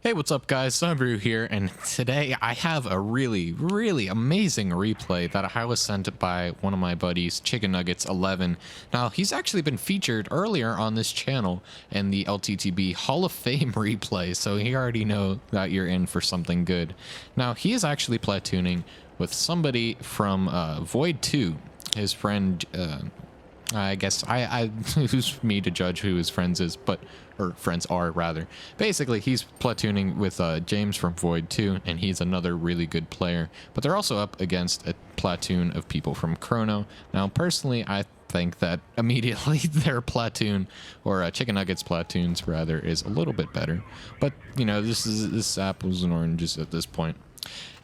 Hey, what's up, guys? Sunbrew here, and today I have a really amazing replay that I was sent by one of my buddies, Chicken Nuggets 11. Now, he's actually been featured earlier on this channel in the LTTB Hall of Fame replay, so you already know that you're in for something good. Now, he is actually platooning with somebody from Void 2, his friend. I guess who's me to judge who his friends is, or friends are rather. Basically, he's platooning with James from Void 2, and he's another really good player. But they're also up against a platoon of people from Chrono. Now, personally, I think that immediately their platoon, or Chicken Nuggets platoons rather, is a little bit better. But you know, this apples and oranges at this point.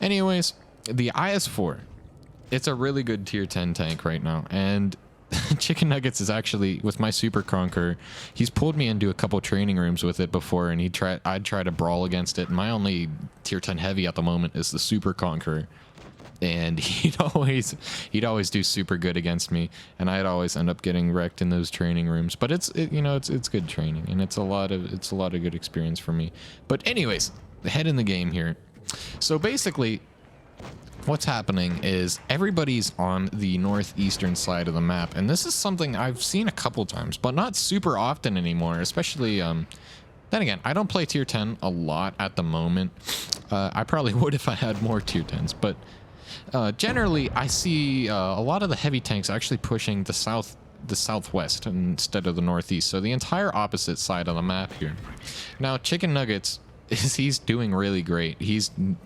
Anyways, the IS-4, it's a really good tier 10 tank right now, and Chicken Nuggets is actually, with my Super Conqueror, he's pulled me into a couple training rooms with it before, and I'd try to brawl against it. And my only tier 10 heavy at the moment is the Super Conqueror, and he'd always do super good against me, and I'd always end up getting wrecked in those training rooms. But it's good training, and it's a lot of good experience for me. But anyways, head in the game here. So basically, what's happening is everybody's on the northeastern side of the map, and this is something I've seen a couple times, but not super often anymore, especially then again, I don't play tier 10 a lot at the moment. I probably would if I had more tier 10s, but generally I see a lot of the heavy tanks actually pushing the southwest instead of the northeast, so the entire opposite side of the map here. Now, Chicken Nuggets, he's doing really great. He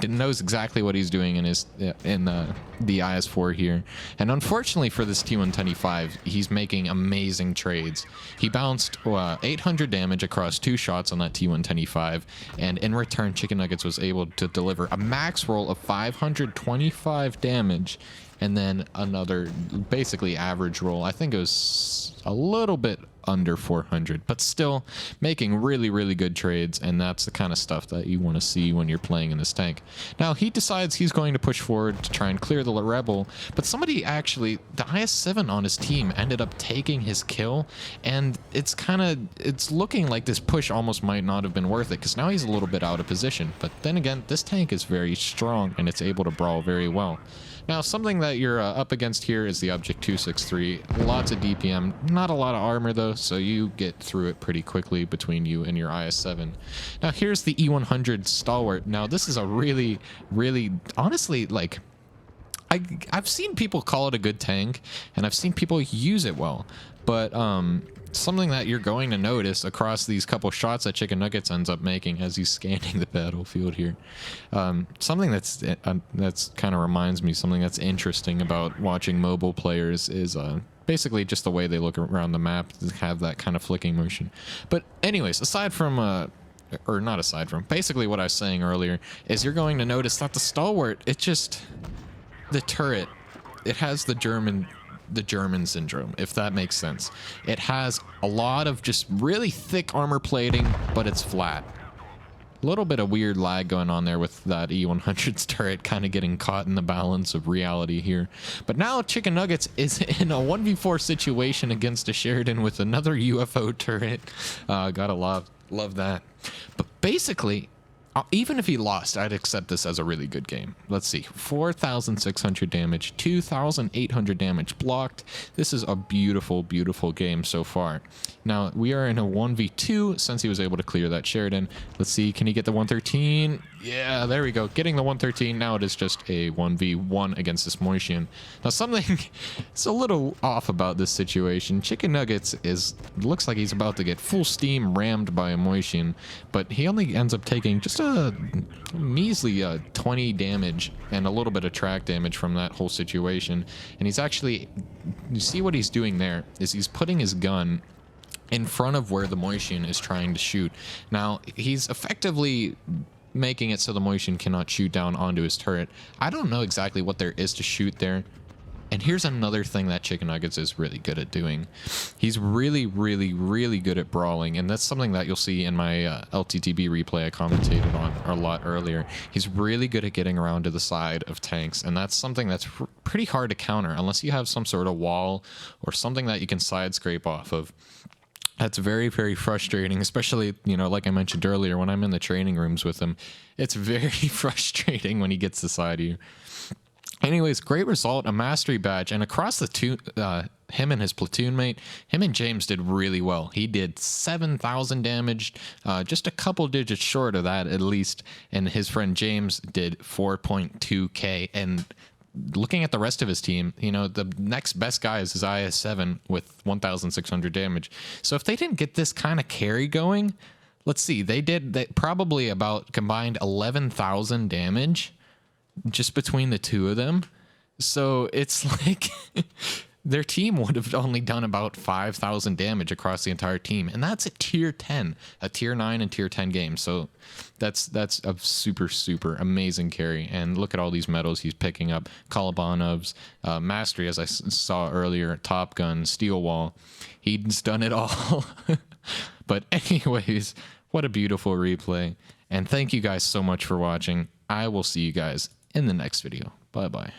knows exactly what he's doing in the IS-4 here, and unfortunately for this T125, he's making amazing trades. He bounced 800 damage across 2 shots on that T125, and in return, Chicken Nuggets was able to deliver a max roll of 525 damage, and then another basically average roll. I think it was a little bit under 400, but still making really good trades, and that's the kind of stuff that you want to see when you're playing in this tank. Now, he decides he's going to push forward to try and clear the rebel, but somebody actually, the IS-7 on his team ended up taking his kill, and it's looking like this push almost might not have been worth it, because now he's a little bit out of position. But then again, this tank is very strong, and it's able to brawl very well. Now, something that you're up against here is the Object 263. Lots of DPM, not a lot of armor though, so you get through it pretty quickly between you and your IS-7. Now, here's the E100 Stalwart. Now, this is a really, honestly, like, I've seen people call it a good tank, and I've seen people use it well, but something that you're going to notice across these couple shots that Chicken Nuggets ends up making as he's scanning the battlefield here, something that's kind of reminds me, something that's interesting about watching mobile players is basically just the way they look around the map, have that kind of flicking motion. But anyways, basically what I was saying earlier is you're going to notice that the Stalwart, the turret, it has the German syndrome, if that makes sense. It has a lot of just really thick armor plating, but it's flat. A little bit of weird lag going on there with that E100's turret kind of getting caught in the balance of reality here. But now Chicken Nuggets is in a 1v4 situation against a Sheridan with another UFO turret. Gotta love that. But basically, even if he lost, I'd accept this as a really good game. Let's see, 4,600 damage, 2,800 damage blocked. This is a beautiful game so far. Now, we are in a 1v2 since he was able to clear that Sheridan. Let's see, can he get the 113? Yeah, there we go, getting the 113. Now it is just a 1v1 against this Moishian. Now, something is a little off about this situation. Chicken Nuggets looks like he's about to get full steam rammed by a Moishian, but he only ends up taking just a measly 20 damage and a little bit of track damage from that whole situation. And he's actually, you see what he's doing there is he's putting his gun in front of where the Moishian is trying to shoot. Now, he's effectively making it so the Moishian cannot shoot down onto his turret. I don't know exactly what there is to shoot there. And here's another thing that Chicken Nuggets is really good at doing. He's really good at brawling, and that's something that you'll see in my LTTB replay I commentated on a lot earlier. He's really good at getting around to the side of tanks, and that's something that's pretty hard to counter unless you have some sort of wall or something that you can side scrape off of. That's very, very frustrating, especially, you know, like I mentioned earlier, when I'm in the training rooms with him. It's very frustrating when he gets the side of you. Anyways, great result, a mastery badge, and across the two, him and his platoon mate, him and James did really well. He did 7,000 damage, just a couple digits short of that at least, and his friend James did 4.2k. And looking at the rest of his team, you know, the next best guy is his IS-7 with 1,600 damage. So if they didn't get this kind of carry going, let's see, they probably about combined 11,000 damage just between the two of them. So it's like their team would have only done about 5,000 damage across the entire team, and that's a tier 10, a tier 9 and tier 10 game. So that's a super amazing carry. And look at all these medals he's picking up: Kalabanov's, mastery, as I saw earlier, Top Gun, Steel Wall. He's done it all. But anyways, what a beautiful replay, and thank you guys so much for watching. I will see you guys in the next video. Bye bye.